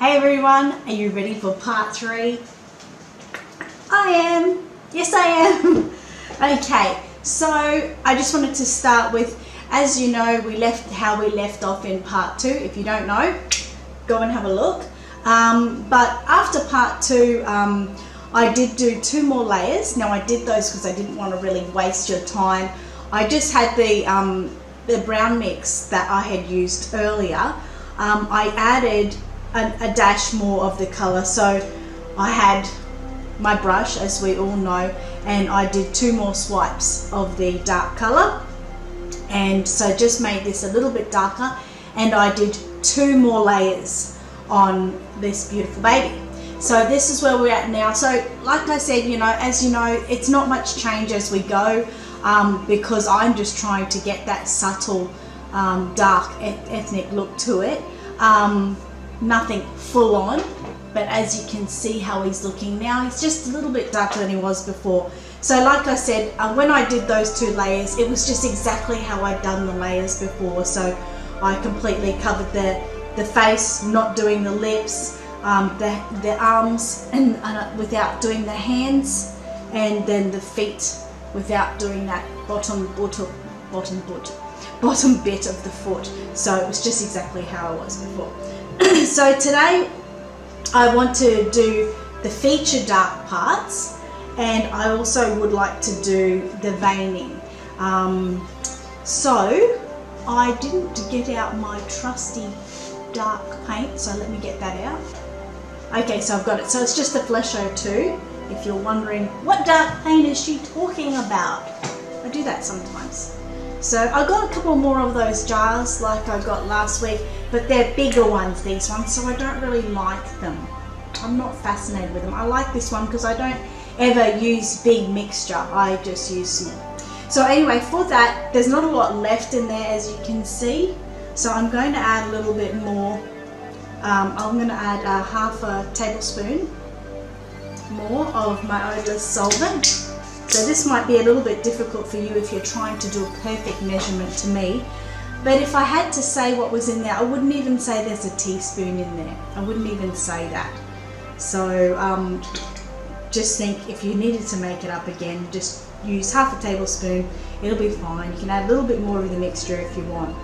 Hey everyone, are you ready for part 3? I am. Yes, I am. Okay, so I just wanted to start with, as you know, we left off in part 2. If you don't know, go and have a look. But after part 2, I did do 2 more layers. Now I did those because I didn't want to really waste your time. I just had the brown mix that I had used earlier. I added a dash more of the color, so I had my brush, as we all know, and I did 2 more swipes of the dark color, and so just made this a little bit darker, and I did 2 more layers on this beautiful baby. So this is where we're at now. So like I said, as you know, it's not much change as we go, because I'm just trying to get that subtle dark ethnic look to it. Nothing full on, but as you can see how he's looking now, he's just a little bit darker than he was before. So like I said, when I did those 2 layers, it was just exactly how I'd done the layers before. So I completely covered the face, not doing the lips, the arms, and without doing the hands, and then the feet without doing that bottom bit of the foot. So it was just exactly how I was before. So today I want to do the feature dark parts, and I also would like to do the veining. So I didn't get out my trusty dark paint, so let me get that out. Okay, so I've got it. So it's just the Flesh 02. If you're wondering, what dark paint is she talking about? I do that sometimes. So I got a couple more of those jars like I got last week, but they're bigger ones, these ones, so I don't really like them. I'm not fascinated with them. I like this one because I don't ever use big mixture, I just use small. So anyway, for that, there's not a lot left in there, as you can see. So I'm going to add a little bit more. I'm going to add a half a tablespoon more of my odorless solvent. So this might be a little bit difficult for you if you're trying to do a perfect measurement to me. But if I had to say what was in there, I wouldn't even say there's a teaspoon in there. I wouldn't even say that. So just think, if you needed to make it up again, just use half a tablespoon. It'll be fine. You can add a little bit more of the mixture if you want.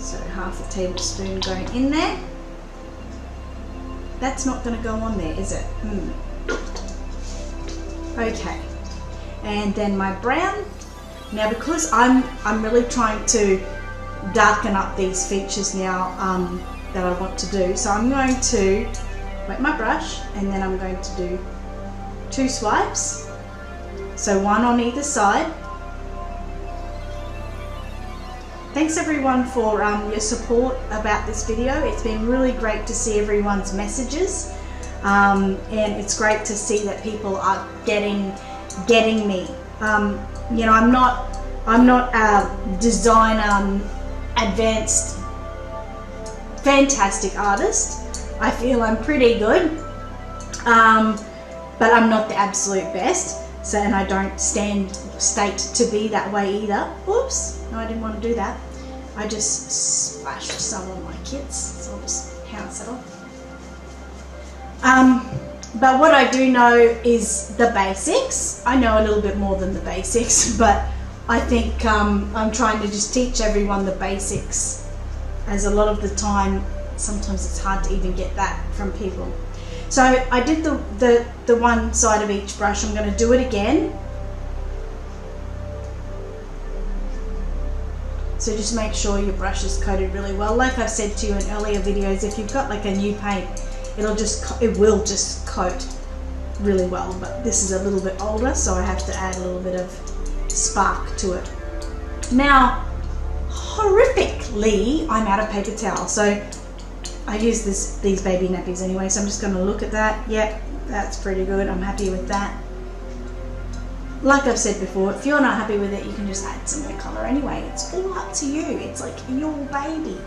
So half a tablespoon going in there. That's not going to go on there, is it? Okay, and then my brown. Now because I'm really trying to darken up these features now that I want to do, so I'm going to wet my brush, and then I'm going to do 2 swipes, so 1 on either side. Thanks everyone for your support about this video. It's been really great to see everyone's messages. And it's great to see that people are getting me. I'm not a designer, advanced, fantastic artist. I feel I'm pretty good, but I'm not the absolute best. So, and I don't state to be that way either. Oops, no, I didn't want to do that. I just splashed some on my kits, so I'll just pounce it off. But what I do know is the basics. I know a little bit more than the basics, but I think I'm trying to just teach everyone the basics, as a lot of the time, sometimes it's hard to even get that from people. So I did the one side of each brush. I'm going to do it again. So just make sure your brush is coated really well. Like I've said to you in earlier videos, if you've got like a new paint, it will just coat really well, but this is a little bit older, so I have to add a little bit of spark to it. Now, horrifically, I'm out of paper towel, so I use these baby nappies anyway, so I'm just going to look at that. Yep, that's pretty good. I'm happy with that. Like I've said before, if you're not happy with it, you can just add some more colour anyway. It's all up to you. It's like your baby.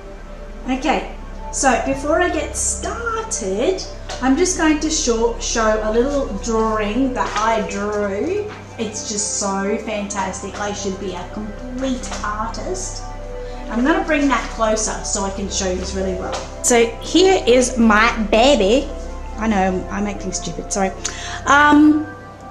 Okay. So before I get started, I'm just going to show a little drawing that I drew. It's just so fantastic. I should be a complete artist. I'm going to bring that closer so I can show you this really well. So here is my baby. I know I'm acting stupid, sorry.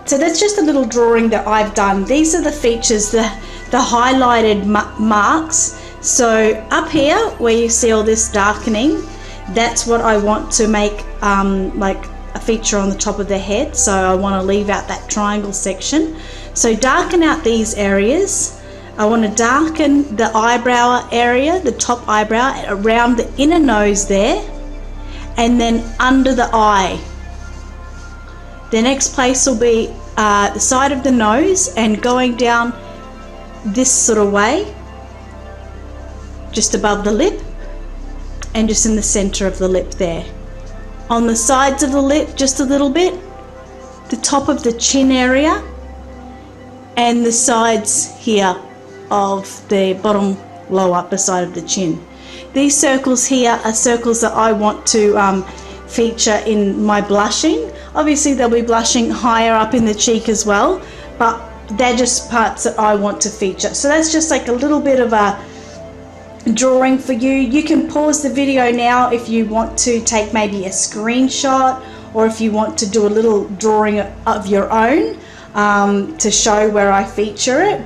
So that's just a little drawing that I've done. These are the features, the highlighted marks. So up here where you see all this darkening, that's what I want to make like a feature on the top of the head. So I want to leave out that triangle section. So darken out these areas. I want to darken the eyebrow area, the top eyebrow, around the inner nose there, and then under the eye. The next place will be the side of the nose and going down this sort of way, just above the lip and just in the center of the lip there. On the sides of the lip, just a little bit, the top of the chin area, and the sides here of the bottom low upper side of the chin. These circles here are circles that I want to feature in my blushing. Obviously there'll be blushing higher up in the cheek as well, but they're just parts that I want to feature. So that's just like a little bit of a drawing for you. You can pause the video now if you want to take maybe a screenshot, or if you want to do a little drawing of your own to show where I feature it.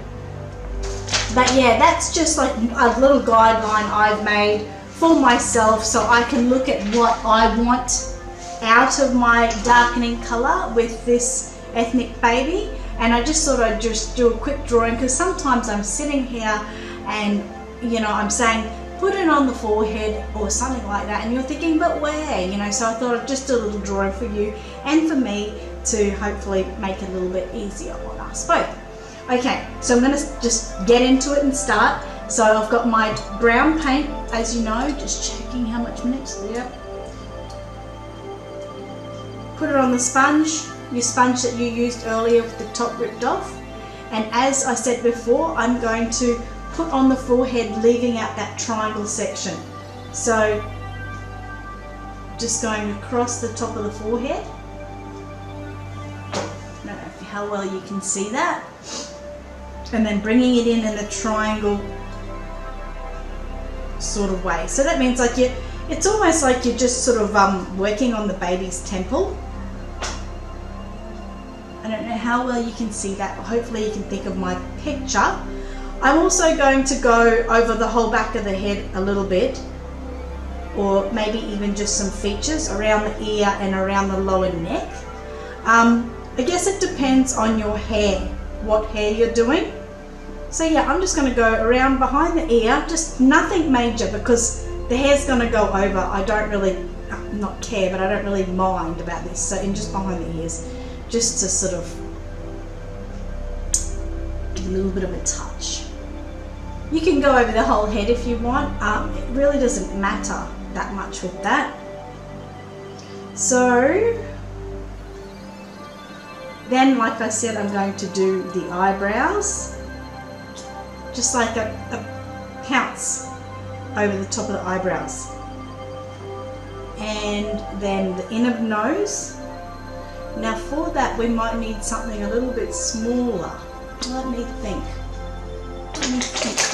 But yeah, that's just like a little guideline I've made for myself so I can look at what I want out of my darkening color with this ethnic baby. And I just thought I'd just do a quick drawing, because sometimes I'm sitting here and you know I'm saying put it on the forehead or something like that, and you're thinking but where, you know, so I thought I'd just do a little drawing for you and for me to hopefully make it a little bit easier on us both. Okay, so I'm going to just get into it and start. So I've got my brown paint, as you know, just checking how much minutes. Yep. Put it on the sponge, your sponge that you used earlier with the top ripped off. And as I said before, I'm going to put on the forehead, leaving out that triangle section. So just going across the top of the forehead. I don't know how well you can see that. And then bringing it in a triangle sort of way. So that means like it's almost like you're just sort of working on the baby's temple. I don't know how well you can see that, but hopefully you can think of my picture. I'm also going to go over the whole back of the head a little bit, or maybe even just some features around the ear and around the lower neck. I guess it depends on your hair, what hair you're doing. So yeah, I'm just going to go around behind the ear, just nothing major, because the hair's going to go over. I don't really, not care, but I don't really mind about this. So in just behind the ears, just to sort of give a little bit of a touch. You can go over the whole head if you want. It really doesn't matter that much with that. So then, like I said, I'm going to do the eyebrows. Just like a pounce over the top of the eyebrows. And then the inner nose. Now for that we might need something a little bit smaller. Let me think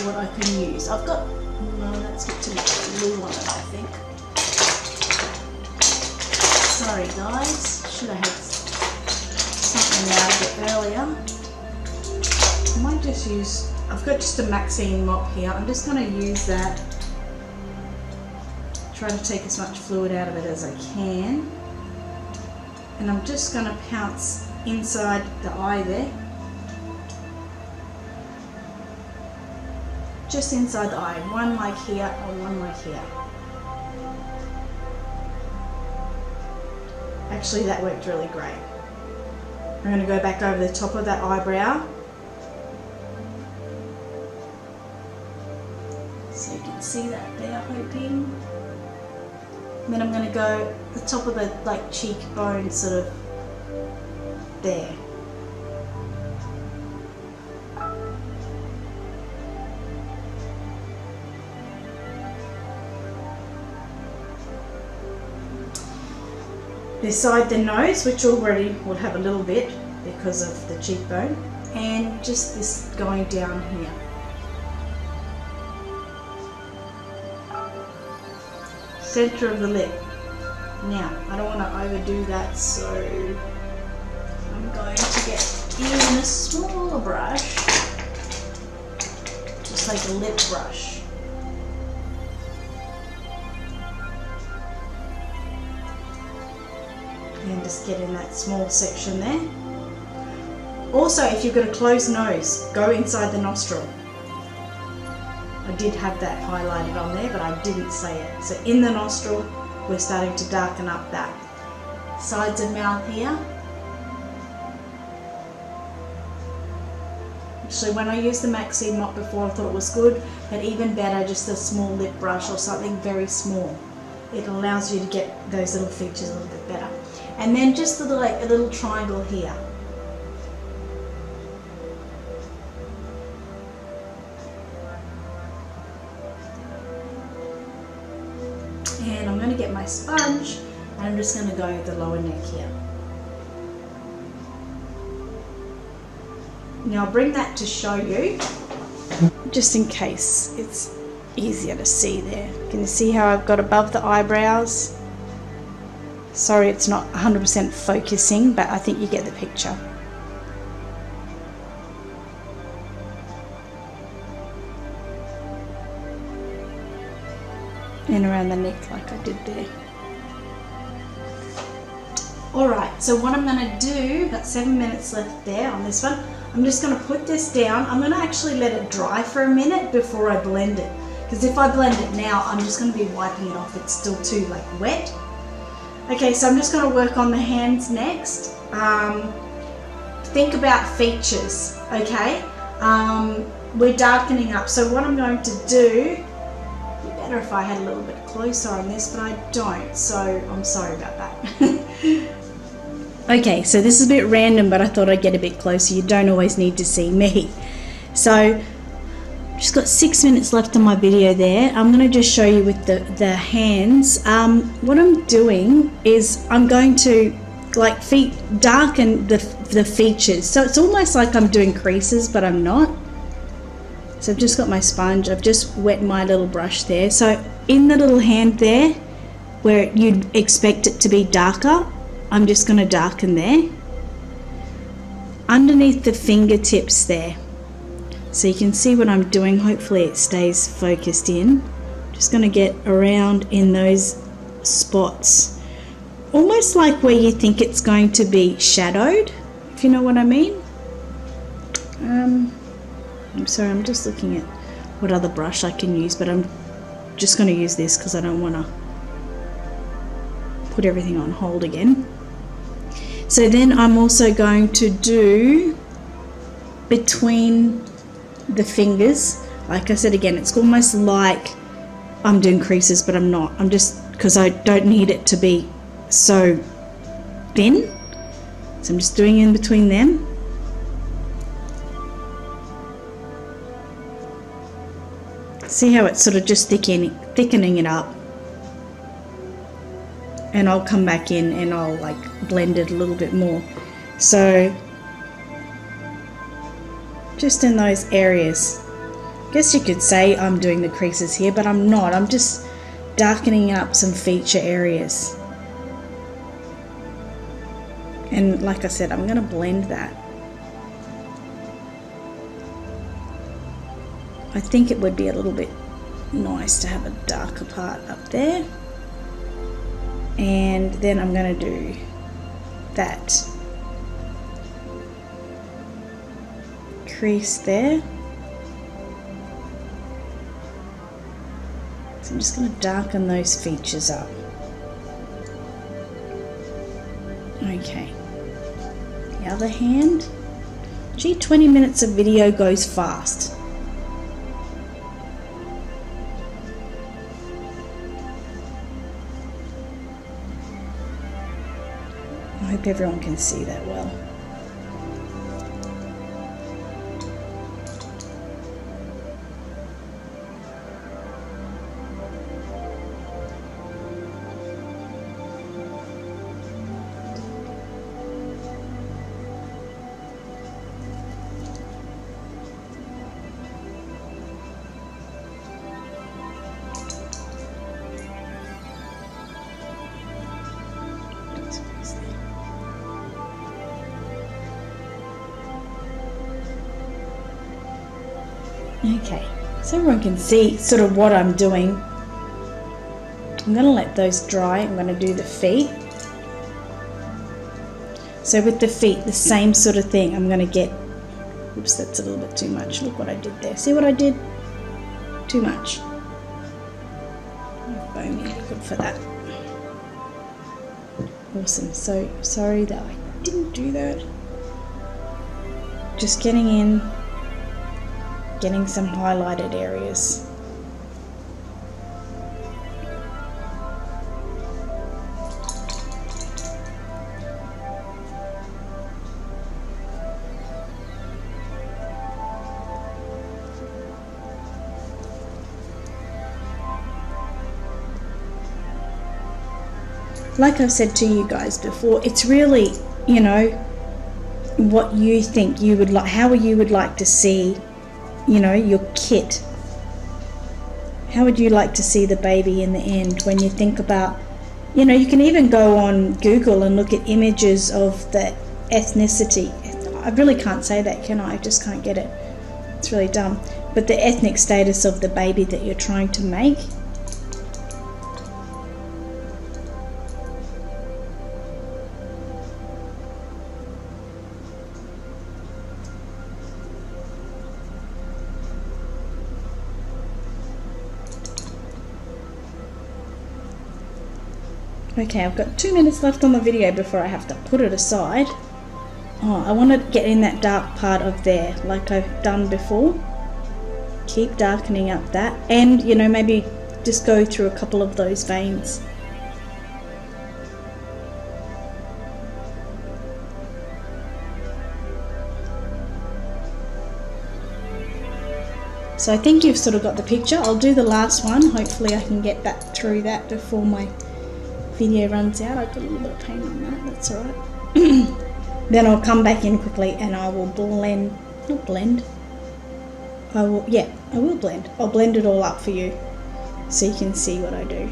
what I can use. I've got, no, let's get too much glue on it, I think. Sorry guys, should have had something out a bit earlier. I might just use, I've got just a Maxine mop here. I'm just going to use that. Try to take as much fluid out of it as I can. And I'm just going to pounce inside the eye there. Just inside the eye. One like here and one like here. Actually, that worked really great. I'm going to go back over the top of that eyebrow. So you can see that there, hoping. And then I'm going to go the top of the like cheekbone, sort of there. Beside the nose, which already will have a little bit because of the cheekbone, and just this going down here. center of the lip. Now, I don't want to overdo that, so I'm going to get even a smaller brush, just like a lip brush. And just get in that small section there. Also, if you've got a closed nose, go inside the nostril. I did have that highlighted on there, but I didn't say it. So in the nostril, we're starting to darken up that sides of mouth here. Actually, when I used the Maxine mop before, I thought it was good, but even better, just a small lip brush or something very small. It allows you to get those little features a little bit better. And then just a little triangle here. And I'm going to get my sponge and I'm just going to go the lower neck here. Now I'll bring that to show you, just in case it's easier to see there. Can you see how I've got above the eyebrows? Sorry it's not 100% focusing, but I think you get the picture. And around the neck like I did there. Alright, so what I'm going to do, got 7 minutes left there on this one, I'm just going to put this down. I'm going to actually let it dry for a minute before I blend it. Because if I blend it now, I'm just going to be wiping it off. It's still too wet. Okay, so I'm just going to work on the hands next. Think about features, okay? We're darkening up. So what I'm going to do, it'd be better if I had a little bit closer on this, but I don't. So I'm sorry about that. Okay, so this is a bit random, but I thought I'd get a bit closer. You don't always need to see me. So just got 6 minutes left on my video there. I'm going to just show you with the hands. What I'm doing is I'm going to darken the features. So it's almost like I'm doing creases, but I'm not. So I've just got my sponge. I've just wet my little brush there. So in the little hand there, where you'd expect it to be darker, I'm just going to darken there. Underneath the fingertips there. So you can see what I'm doing. Hopefully it stays focused in. Just going to get around in those spots. Almost like where you think it's going to be shadowed, if you know what I mean. I'm sorry, I'm just looking at what other brush I can use, but I'm just going to use this because I don't want to put everything on hold again. So then I'm also going to do between the fingers. Like I said again, it's almost like I'm doing creases, but I'm not. I'm just, because I don't need it to be so thin. So I'm just doing in between them. See how it's sort of just thickening it up. And I'll come back in and I'll blend it a little bit more. So just in those areas. I guess you could say I'm doing the creases here, but I'm not. I'm just darkening up some feature areas. And like I said, I'm going to blend that. I think it would be a little bit nice to have a darker part up there. And then I'm going to do that crease there. So I'm just going to darken those features up. Okay. The other hand. Gee, 20 minutes of video goes fast. I hope everyone can see that well. Okay, so everyone can see sort of what I'm doing. I'm going to let those dry. I'm going to do the feet. So with the feet, the same sort of thing. I'm going to get, oops, that's a little bit too much. Look what I did there. See what I did? Too much. Foamy, good for that. Awesome. So sorry that I didn't do that. Just getting in, getting some highlighted areas. Like I've said to you guys before, it's really, you know, what you think you would like, how you would like to see, you know, your kit. How would you like to see the baby in the end when you think about, you know, you can even go on Google and look at images of the ethnicity. I really can't say that, can I? I just can't get it. It's really dumb. But the ethnic status of the baby that you're trying to make. Okay, I've got 2 minutes left on the video before I have to put it aside. Oh, I want to get in that dark part of there, like I've done before. Keep darkening up that, and you know, maybe just go through a couple of those veins. So I think you've sort of got the picture. I'll do the last one. Hopefully I can get that through that before my video runs out. I've got a little bit of paint on that, that's alright. Then I'll come back in quickly and I will blend, not blend, I will blend. I'll blend it all up for you so you can see what I do.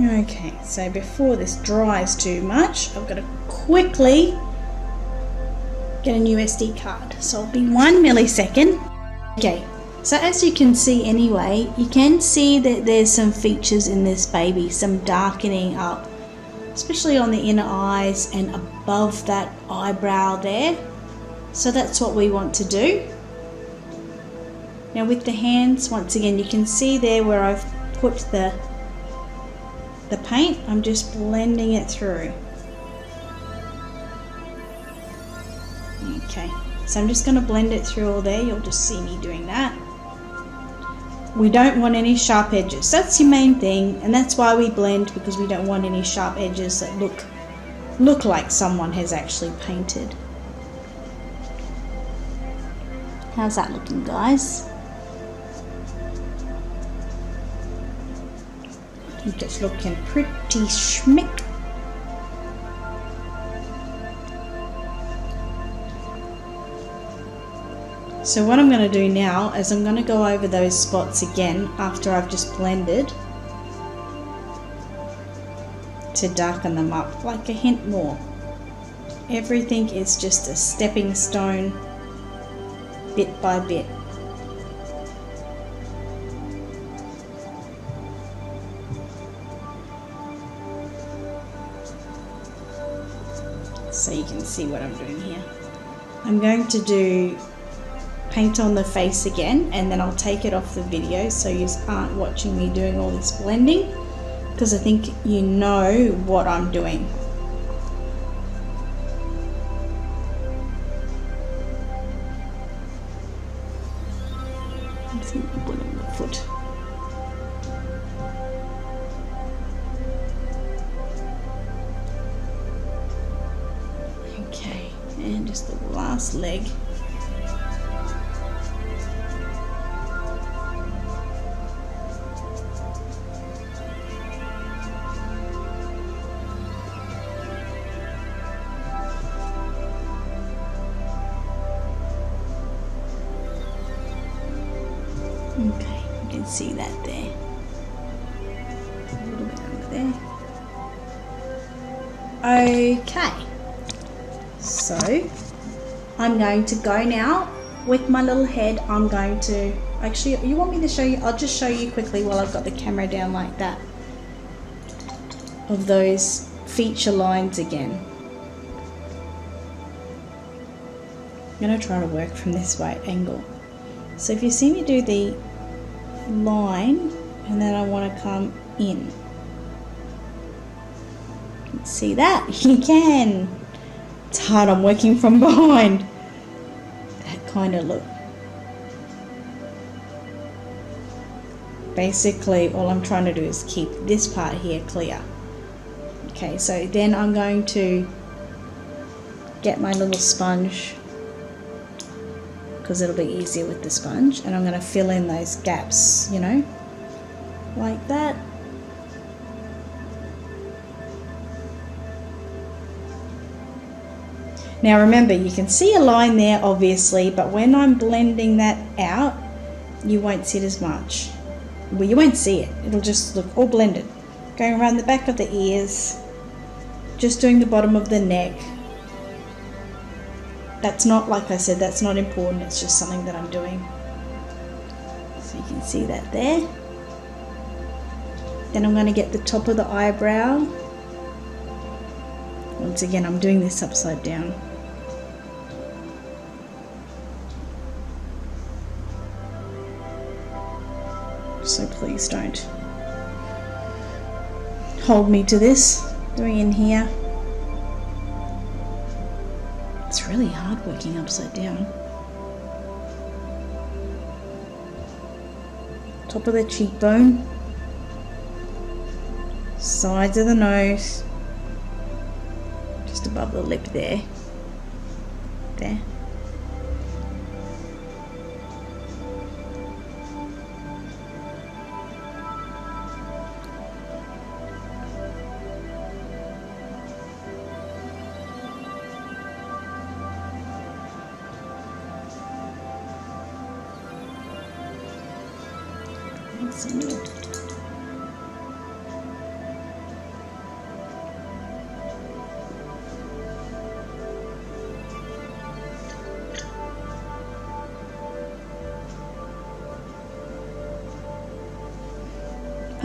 Okay, so before this dries too much, I've got to quickly get a new SD card. So it'll be 1 millisecond. Okay, so as you can see anyway, you can see that there's some features in this baby, some darkening up, especially on the inner eyes and above that eyebrow there. So that's what we want to do. Now with the hands, once again, you can see there where I've put the paint, I'm just blending it through. Okay, so I'm just going to blend it through all there. You'll just see me doing that. We don't want any sharp edges. That's your main thing, and that's why we blend, because we don't want any sharp edges that look like someone has actually painted. How's that looking, guys? I think it's looking pretty schmick. So what I'm going to do now is I'm going to go over those spots again after I've just blended to darken them up, like a hint more. Everything is just a stepping stone, bit by bit. So you can see what I'm doing here. I'm going to do paint on the face again, and then I'll take it off the video so you aren't watching me doing all this blending, because I think you know what I'm doing. I think I'm putting the foot. last leg. Okay, you can see that there. A little bit over there. Okay, so I'm going to go now with my little head. I'm going to, actually, you want me to show you? I'll just show you quickly while I've got the camera down like that, of those feature lines again. I'm going to try to work from this right angle. So if you see me do the line and then I want to come in, see that? You can. It's hard, I'm working from behind. That kind of look. Basically, all I'm trying to do is keep this part here clear. Okay, so then I'm going to get my little sponge, because it'll be easier with the sponge, and I'm going to fill in those gaps, you know, like that. Now remember, you can see a line there obviously, but when I'm blending that out, you won't see it as much. Well, you won't see it. It'll just look all blended. Going around the back of the ears, just doing the bottom of the neck. That's not, like I said, that's not important. It's just something that I'm doing. So you can see that there. Then I'm going to get the top of the eyebrow. Once again, I'm doing this upside down. So please don't hold me to this. Doing in here. It's really hard working upside down. Top of the cheekbone. Sides of the nose. Just above the lip there. There.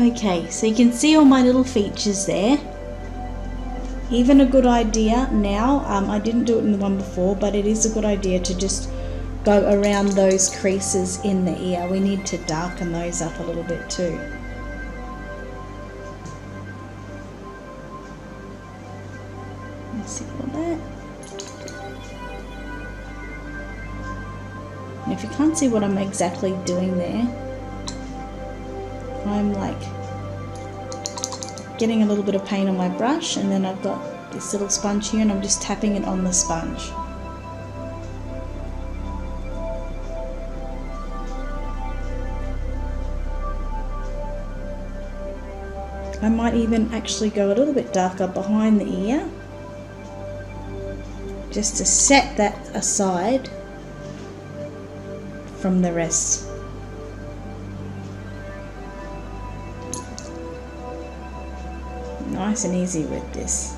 Okay, so you can see all my little features there. Even a good idea now, I didn't do it in the one before, but it is a good idea to just go around those creases in the ear. We need to darken those up a little bit too. Let's see all that. And if you can't see what I'm exactly doing there, I'm like getting a little bit of paint on my brush, and then I've got this little sponge here and I'm just tapping it on the sponge. I might even actually go a little bit darker behind the ear, just to set that aside from the rest. Nice and easy with this.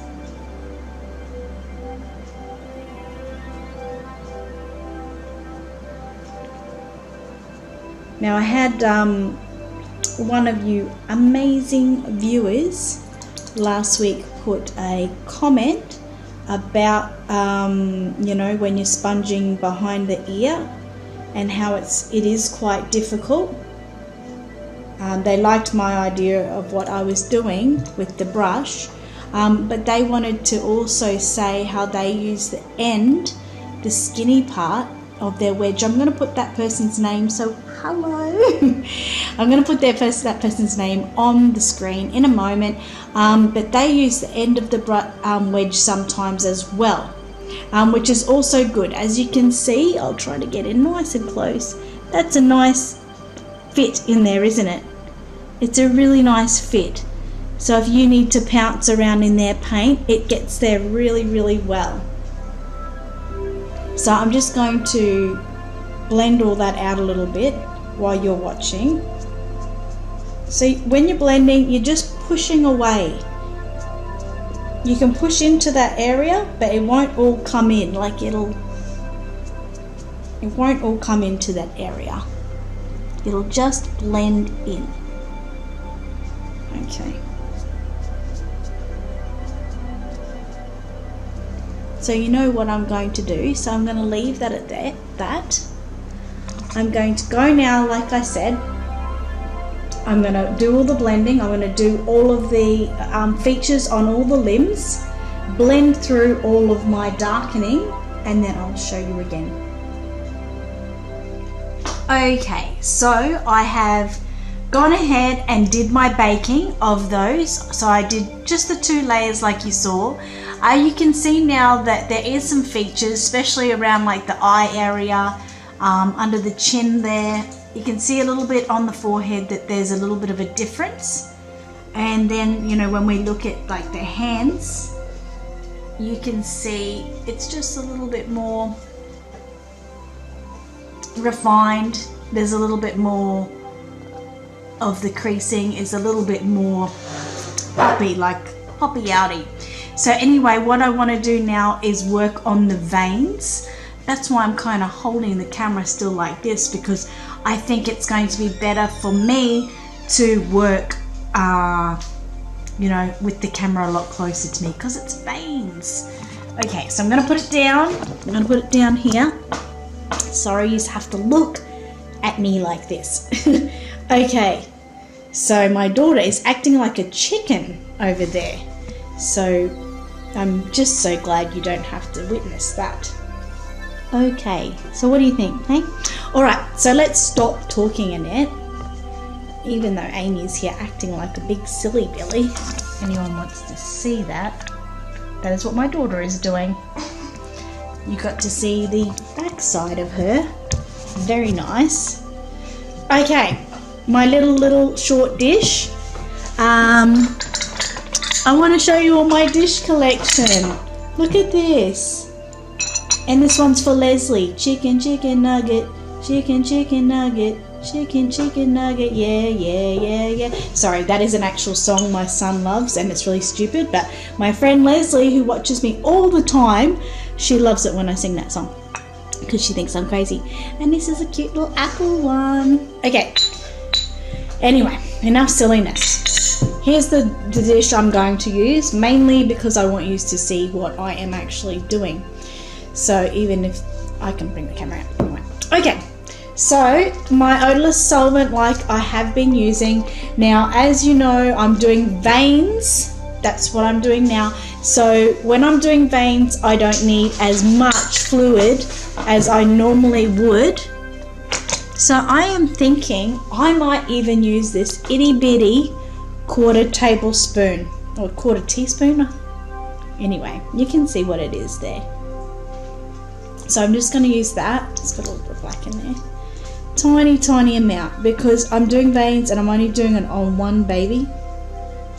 Now I had one of you amazing viewers last week put a comment about you know, when you're sponging behind the ear and how it is quite difficult. They liked my idea of what I was doing with the brush, but they wanted to also say how they use the end, the skinny part of their wedge. I'm going to put that person's name, so hello. I'm going to put that person's name on the screen in a moment, but they use the end of the wedge sometimes as well. which is also good. As you can see, I'll try to get in nice and close. That's a nice fit in there, isn't it? It's a really nice fit. So if you need to pounce around in their paint, it gets there really, really well. So I'm just going to blend all that out a little bit while you're watching. So when you're blending, you're just pushing away. You can push into that area, but it won't all come in, like it won't all come into that area. It'll just blend in. Okay. So you know what I'm going to do, so I'm going to leave that at that. I'm going to go now, like I said, I'm going to do all the blending. I'm going to do all of the features on all the limbs, blend through all of my darkening, and then I'll show you again. Okay, so I have gone ahead and did my baking of those. So I did just the 2 layers like you saw. You can see now that there is some features, especially around like the eye area, under the chin there. You can see a little bit on the forehead that there's a little bit of a difference. And then, you know, when we look at like the hands, you can see it's just a little bit more refined. There's a little bit more of the creasing is a little bit more poppy, like poppy outy. So anyway, what I want to do now is work on the veins. That's why I'm kind of holding the camera still like this, because I think it's going to be better for me to work you know, with the camera a lot closer to me, because it's veins. Okay, so I'm going to put it down. I'm going to put it down here. Sorry, you just have to look at me like this. Okay, so my daughter is acting like a chicken over there. So I'm just so glad you don't have to witness that. Okay, so what do you think, hey? All right, so let's stop talking, Annette. Even though Amy's here acting like a big silly Billy. If anyone wants to see that, that is what my daughter is doing. You got to see the back side of her. Very nice. Okay, my little short dish. I want to show you all my dish collection. Look at this. And this one's for Leslie. Chicken nugget, chicken nugget, chicken nugget, yeah. Sorry, that is an actual song my son loves, and it's really stupid, but my friend Leslie, who watches me all the time, she loves it when I sing that song, because she thinks I'm crazy. And this is a cute little apple one. Okay, anyway, enough silliness. Here's the dish I'm going to use, mainly because I want you to see what I am actually doing. So even if I can bring the camera out anyway. Okay, so my odorless solvent, like I have been using. Now, as you know, I'm doing veins. That's what I'm doing now. So when I'm doing veins, I don't need as much fluid as I normally would. So I am thinking I might even use this itty bitty quarter tablespoon or quarter teaspoon. Anyway, you can see what it is there. So I'm just going to use that. It's got a little bit of black in there. Tiny amount, because I'm doing veins and I'm only doing it on one baby.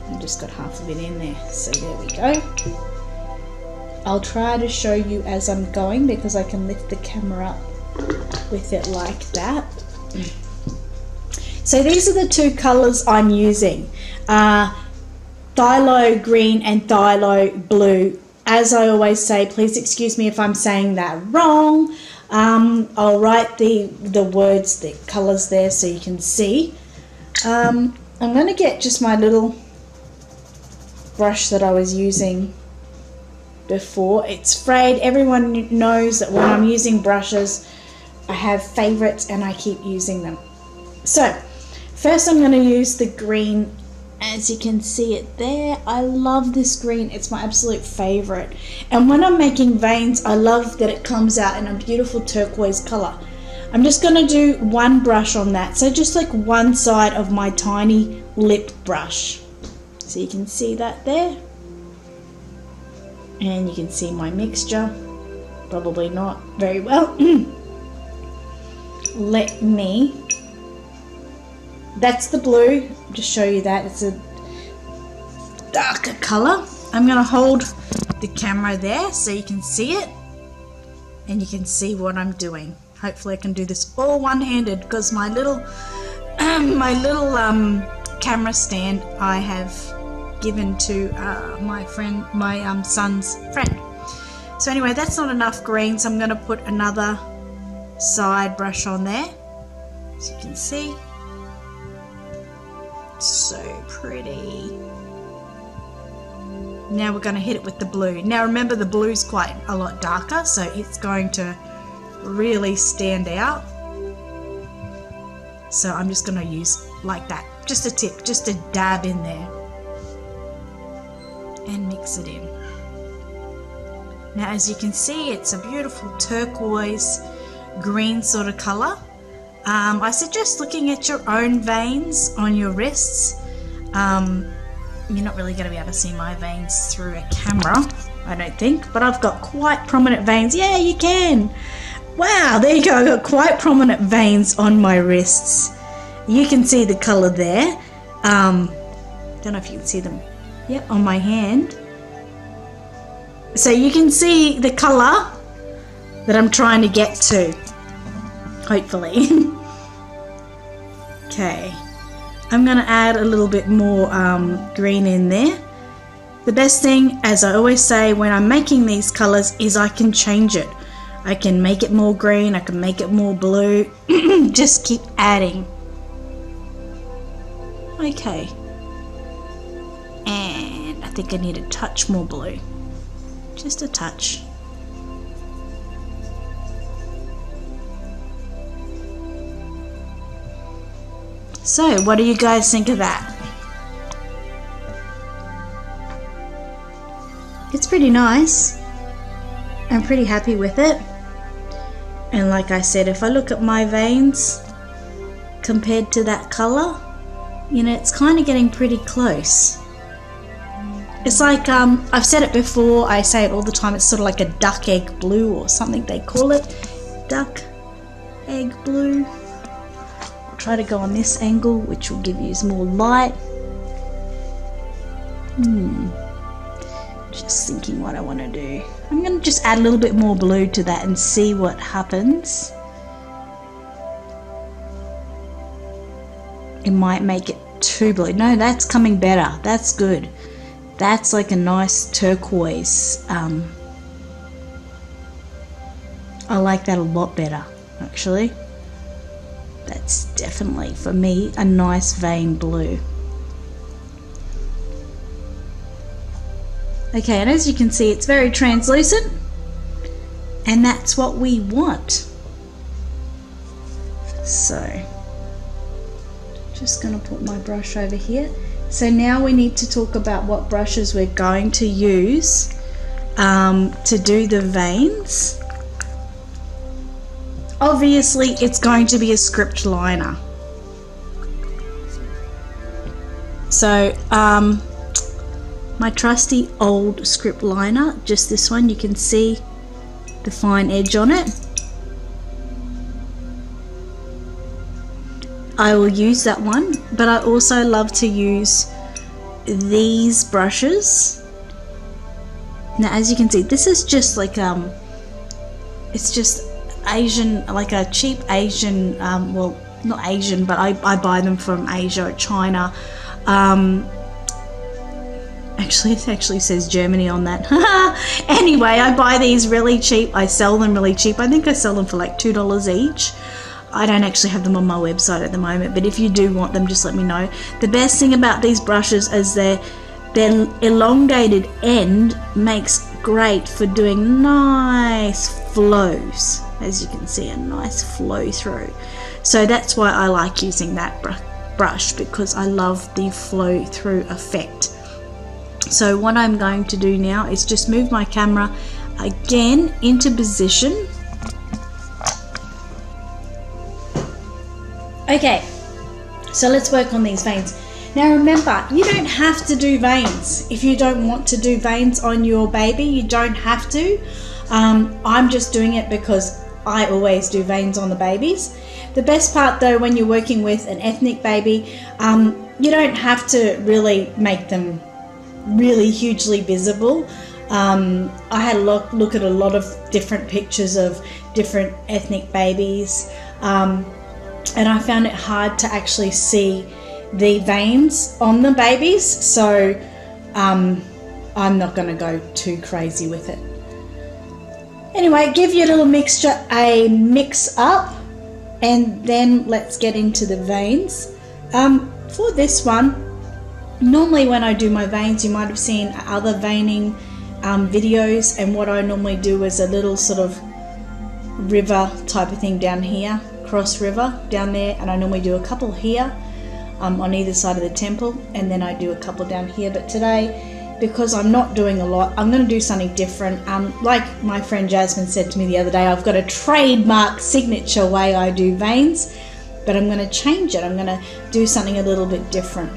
I just got half of it in there. So there we go. I'll try to show you as I'm going, because I can lift the camera up with it like that. So these are the 2 colors I'm using. Phthalo green and phthalo blue. As I always say, please excuse me if I'm saying that wrong. I'll write the words, the colours there so you can see. I'm going to get just my little brush that I was using before. It's frayed. Everyone knows that when I'm using brushes, I have favourites and I keep using them. So first I'm going to use the green. As you can see it there, I love this green. It's my absolute favorite. And when I'm making veins, I love that it comes out in a beautiful turquoise color. I'm just going to do one brush on that. So just like one side of my tiny lip brush. So you can see that there. And you can see my mixture. probably not very well. That's the blue, just show you that, it's a darker color. I'm going to hold the camera there so you can see it and you can see what I'm doing. Hopefully I can do this all one-handed because my little camera stand I have given to my son's friend. So anyway, that's not enough green, so I'm going to put another side brush on there, so you can see. So pretty. Now we're going to hit it with the blue. Now remember, the blue's quite a lot darker, so it's going to really stand out. So I'm just going to use like that, just a tip, just a dab in there and mix it in. Now as you can see, it's a beautiful turquoise green sort of color. I suggest looking at your own veins on your wrists. You're not really going to be able to see my veins through a camera, I don't think, but I've got quite prominent veins. Yeah, you can. Wow, there you go. I've got quite prominent veins on my wrists. You can see the color there. Don't know if you can see them. Yep, on my hand. So you can see the color that I'm trying to get to, hopefully. Okay, I'm going to add a little bit more green in there. The best thing, as I always say when I'm making these colors, is I can change it. I can make it more green, I can make it more blue. Just keep adding. Okay, and I think I need a touch more blue, just a touch. So what do you guys think of that? It's pretty nice. I'm pretty happy with it. And like I said, if I look at my veins compared to that color, you know, it's kind of getting pretty close. It's like, I've said it before, I say it all the time, it's sort of like a duck egg blue or something they call it. Duck egg blue. I'll try to go on this angle, which will give you more light. Just thinking what I want to do. I'm going to just add a little bit more blue to that and see what happens. It might make it too blue. No, that's coming better. That's good. That's like a nice turquoise. I like that a lot better, actually. That's definitely, for me, a nice vein blue. Okay, and as you can see, it's very translucent, and that's what we want. So, just going to put my brush over here. So now we need to talk about what brushes we're going to use to do the veins. Obviously, it's going to be a script liner. So, my trusty old script liner, just this one, you can see the fine edge on it. I will use that one, but I also love to use these brushes. Now as you can see, this is just like it's just Asian, like a cheap Asian, well not Asian, but I buy them from Asia or China. Actually, it actually says Germany on that. Anyway, I buy these really cheap. I sell them really cheap. I think I sell them for like $2 each. I don't actually have them on my website at the moment, but if you do want them, just let me know. The best thing about these brushes is their elongated end makes great for doing nice flows. As you can see, a nice flow through. So that's why I like using that brush, because I love the flow through effect. So what I'm going to do now is just move my camera again into position. Okay, so let's work on these veins. Now remember, you don't have to do veins. If you don't want to do veins on your baby, you don't have to. I'm just doing it because I always do veins on the babies. The best part though, when you're working with an ethnic baby, you don't have to really make them really hugely visible. I had a look at a lot of different pictures of different ethnic babies, and I found it hard to actually see the veins on the babies, so I'm not going to go too crazy with it. Anyway, give your little mixture a mix up, and then let's get into the veins. For this one, normally when I do my veins, you might have seen other veining videos, and what I normally do is a little sort of river type of thing down here, cross river down there, and I normally do a couple here on either side of the temple, and then I do a couple down here. But today, because I'm not doing a lot, I'm going to do something different. Like my friend Jasmine said to me the other day, I've got a trademark signature way I do veins, but I'm going to change it. I'm going to do something a little bit different.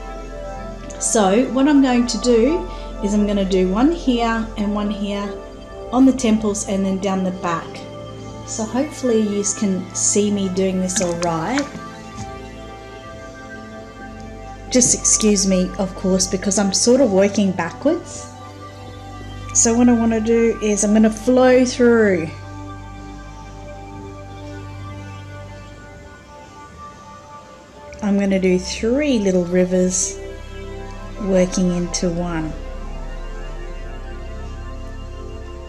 So what I'm going to do is I'm going to do one here and one here on the temples and then down the back. So hopefully you can see me doing this all right. Just excuse me, of course, because I'm sort of working backwards. So what I want to do is I'm going to flow through. I'm going to do 3 little rivers working into one.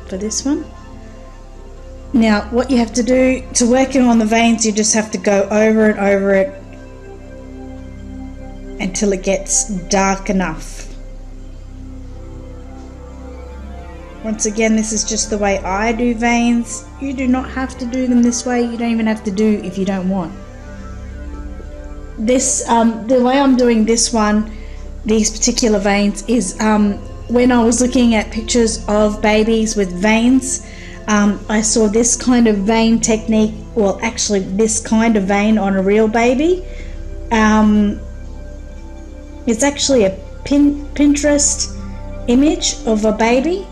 For this one. Now what you have to do to work on the veins, you just have to go over and over it until it gets dark enough. Once again, this is just the way I do veins. You do not have to do them this way. You don't even have to do if you don't want. This the way I'm doing this one, these particular veins, is when I was looking at pictures of babies with veins, I saw this kind of vein technique, well actually this kind of vein on a real baby. It's actually a Pinterest image of a baby,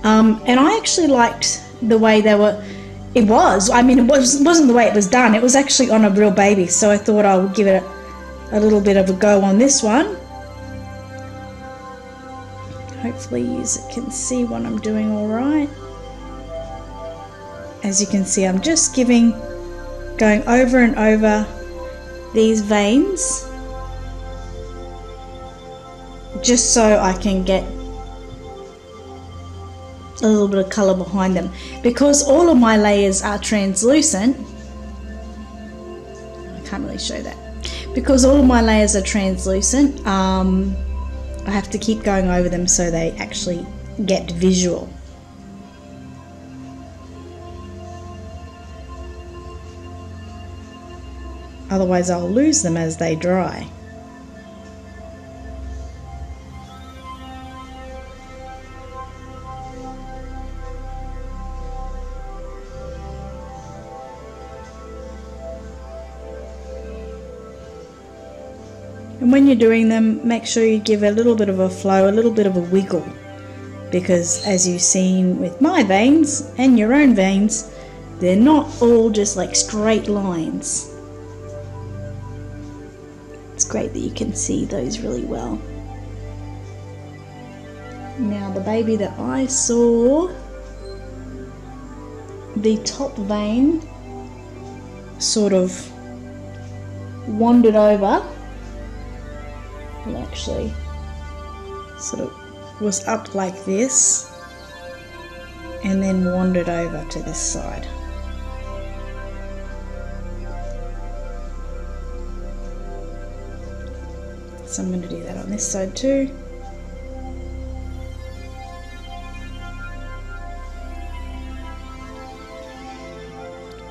and I actually liked the way they were. It wasn't the way it was done. It was actually on a real baby, so I thought I would give it a little bit of a go on this one. Hopefully you can see what I'm doing all right. As you can see, I'm just going over and over these veins, just so I can get a little bit of colour behind them. Because all of my layers are translucent, I can't really show that. Because all of my layers are translucent, I have to keep going over them so they actually get visual. Otherwise I'll lose them as they dry. And when you're doing them, make sure you give a little bit of a flow, a little bit of a wiggle, because as you've seen with my veins and your own veins, they're not all just like straight lines. It's great that you can see those really well. Now the baby that I saw, the top vein sort of wandered over. Well, actually sort of was up like this and then wandered over to this side. So I'm going to do that on this side too.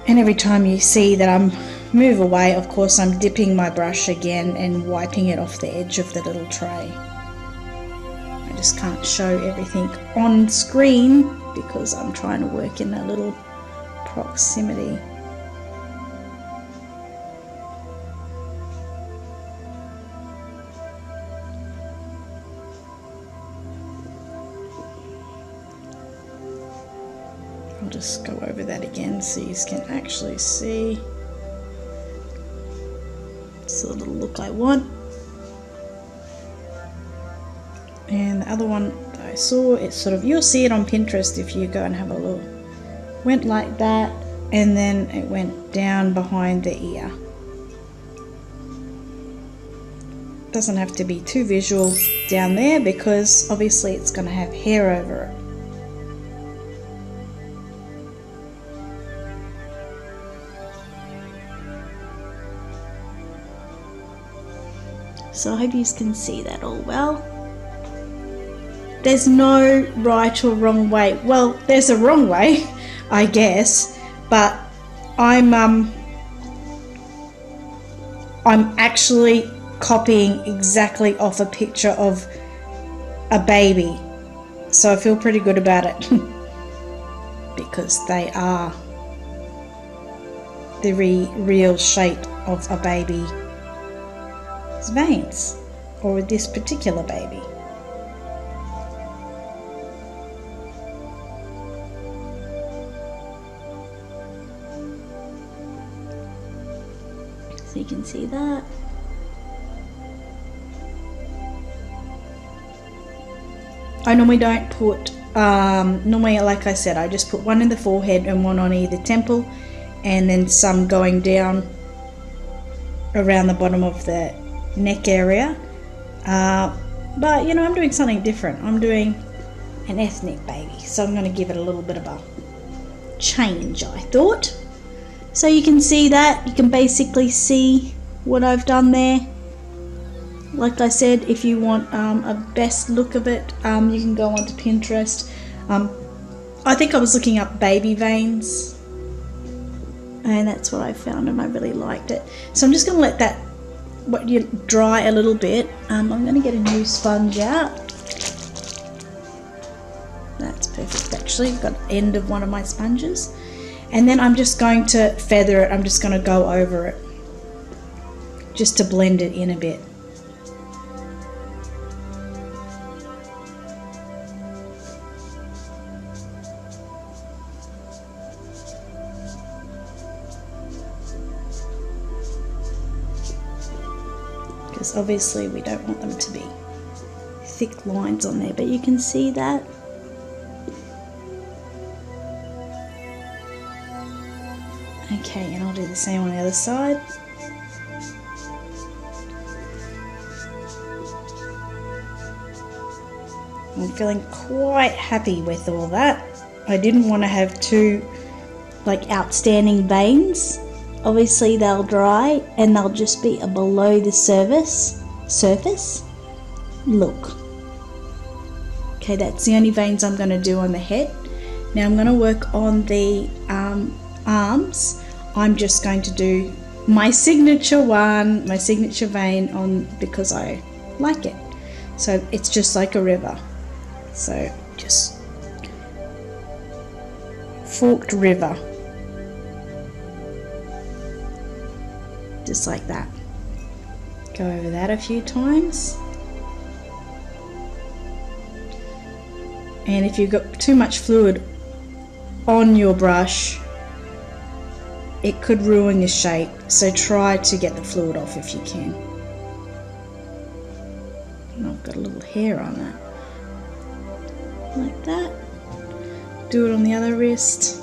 And every time you see that I'm move away, of course I'm dipping my brush again and wiping it off the edge of the little tray. I just can't show everything on screen because I'm trying to work in a little proximity. just go over that again so you can actually see. It's the little look I want. And the other one that I saw, it's sort of, you'll see it on Pinterest if you go and have a look. Went like that, and then it went down behind the ear. Doesn't have to be too visual down there because obviously it's going to have hair over it. So I hope you can see that all well. There's no right or wrong way. Well, there's a wrong way, I guess, but I'm actually copying exactly off a picture of a baby, so I feel pretty good about it because they are the real shape of a baby's veins, or this particular baby. So you can see that. I normally don't put, normally like I said, I just put one in the forehead and one on either temple, and then some going down around the bottom of the neck area. But you know, I'm doing something different. I'm doing an ethnic baby, so I'm going to give it a little bit of a change, I thought. So you can see that, you can basically see what I've done there. Like I said, if you want a best look of it, you can go onto Pinterest. I think I was looking up baby veins, and that's what I found, and I really liked it. So I'm just going to let that dry a little bit. I'm going to get a new sponge out. That's perfect actually. I've got the end of one of my sponges. And then I'm just going to feather it. I'm just going to go over it just to blend it in a bit. Because obviously we don't want them to be thick lines on there, but you can see that. Okay, and I'll do the same on the other side. I'm feeling quite happy with all that. I didn't want to have two outstanding veins. Obviously they'll dry and they'll just be a below the surface look. Okay, that's the only veins I'm going to do on the head. Now I'm going to work on the arms. I'm just going to do my signature one, my signature vein on, because I like it. So it's just like a river. So just forked river. Just like that. Go over that a few times. And if you've got too much fluid on your brush, it could ruin your shape, so try to get the fluid off if you can. And I've got a little hair on that. Like that. Do it on the other wrist.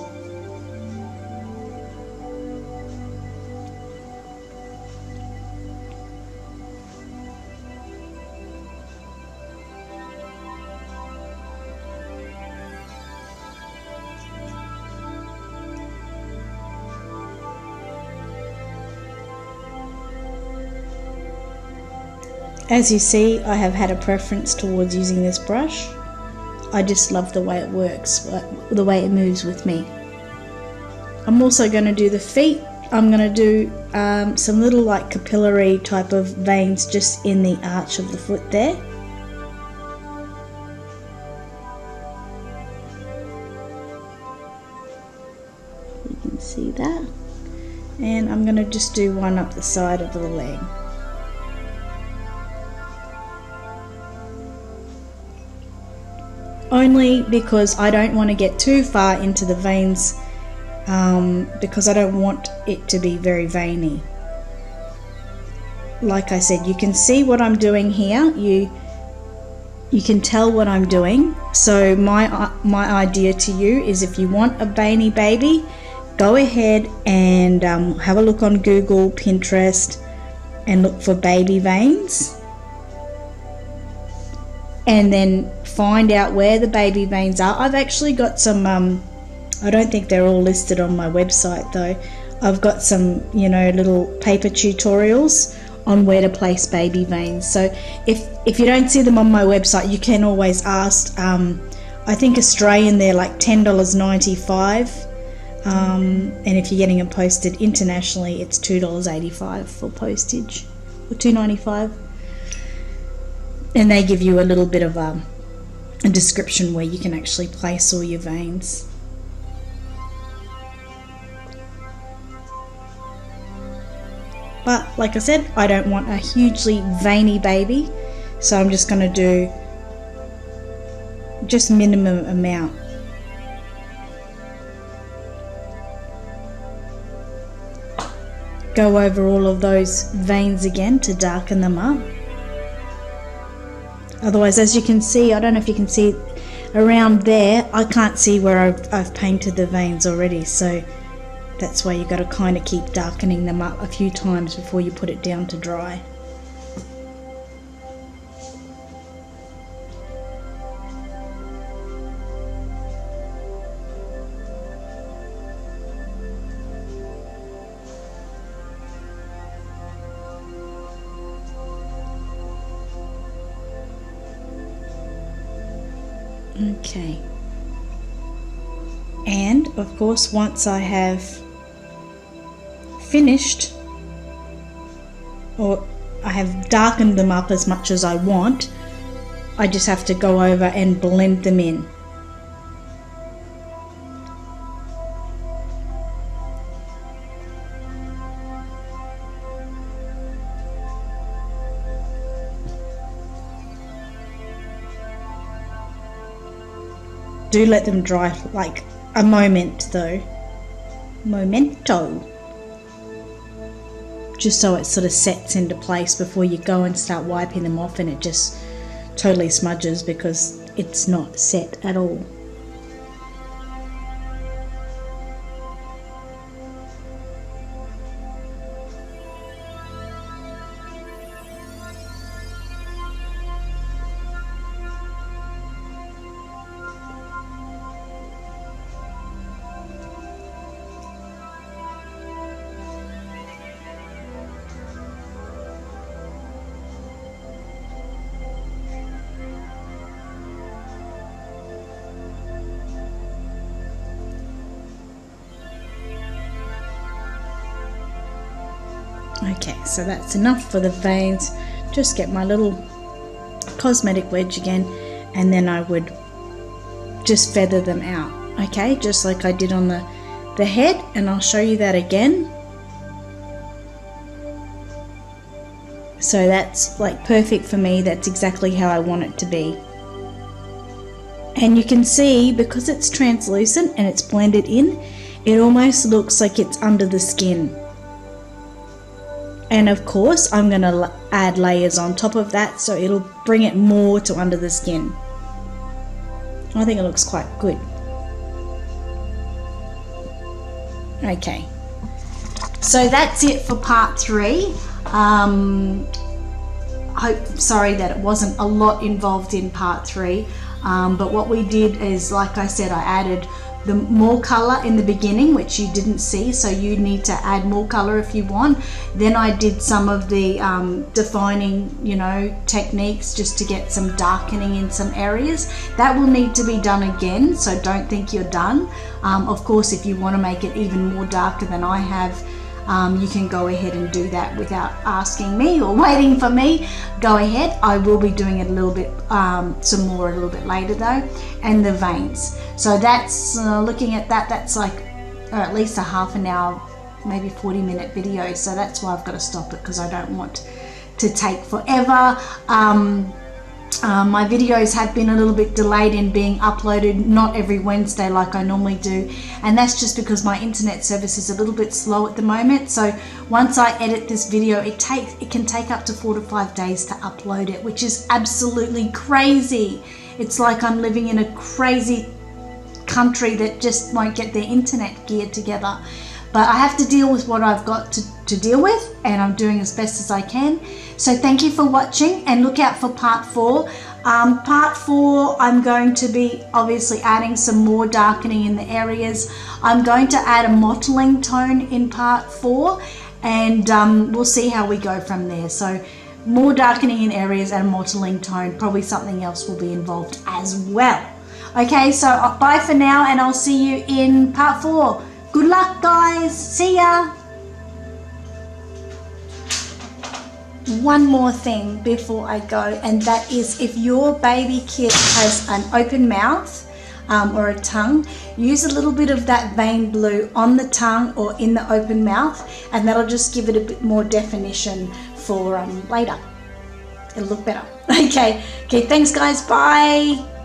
As you see, I have had a preference towards using this brush. I just love the way it works, the way it moves with me. I'm also going to do the feet. I'm going to do some little capillary type of veins just in the arch of the foot there. You can see that. And I'm going to just do one up the side of the leg. only because I don't want to get too far into the veins, because I don't want it to be very veiny. Like I said, you can see what I'm doing here. You can tell what I'm doing. So my idea to you is, if you want a veiny baby, go ahead and have a look on Google, Pinterest, and look for baby veins, and then find out where the baby veins are. I've actually got some, I don't think they're all listed on my website though. I've got some, little paper tutorials on where to place baby veins. So if you don't see them on my website, you can always ask. I think Australian, they're like $10.95. And if you're getting them posted internationally, it's $2.85 for postage, or $2.95. And they give you a little bit of a description where you can actually place all your veins. But like I said, I don't want a hugely veiny baby, so I'm just going to do just minimum amount. Go over all of those veins again to darken them up. Otherwise, as you can see, I don't know if you can see around there, I can't see where I've painted the veins already, so that's why you've got to kind of keep darkening them up a few times before you put it down to dry. Okay, and of course, once I have finished, or I have darkened them up as much as I want, I just have to go over and blend them in. Do let them dry like a moment though. Momento. Just so it sort of sets into place before you go and start wiping them off and it just totally smudges because it's not set at all. Okay, so that's enough for the veins. Just get my little cosmetic wedge again, and then I would just feather them out, okay, just like I did on the head, and I'll show you that again. So that's like perfect for me. That's exactly how I want it to be. And you can see, because it's translucent and it's blended in, it almost looks like it's under the skin. And of course, I'm going to add layers on top of that, so it'll bring it more to under the skin. I think it looks quite good. Okay, so that's it for part 3. Sorry that it wasn't a lot involved in part 3, but what we did is, like I said, I added the more color in the beginning, which you didn't see, so you need to add more color if you want. Then I did some of the defining, techniques just to get some darkening in some areas. That will need to be done again, so don't think you're done. Of course, if you want to make it even more darker than I have, you can go ahead and do that without asking me or waiting for me. Go ahead. I will be doing it a little bit, some more a little bit later though. And the veins. So that's, looking at that, that's like at least a half an hour, maybe 40-minute video. So that's why I've got to stop it, because I don't want to take forever. My videos have been a little bit delayed in being uploaded, not every Wednesday like I normally do, and that's just because my internet service is a little bit slow at the moment. So once I edit this video, it can take up to 4 to 5 days to upload it, which is absolutely crazy. It's like I'm living in a crazy country that just won't get their internet gear together. But I have to deal with what I've got to deal with, and I'm doing as best as I can. So thank you for watching, and look out for part 4. Part 4, I'm going to be obviously adding some more darkening in the areas. I'm going to add a mottling tone in part 4, and we'll see how we go from there. So more darkening in areas and a mottling tone, probably something else will be involved as well. Okay, so bye for now, and I'll see you in part 4. Good luck, guys. See ya. One more thing before I go, and that is if your baby kit has an open mouth or a tongue, use a little bit of that vein blue on the tongue or in the open mouth, and that'll just give it a bit more definition for later. It'll look better. Okay, thanks guys. Bye.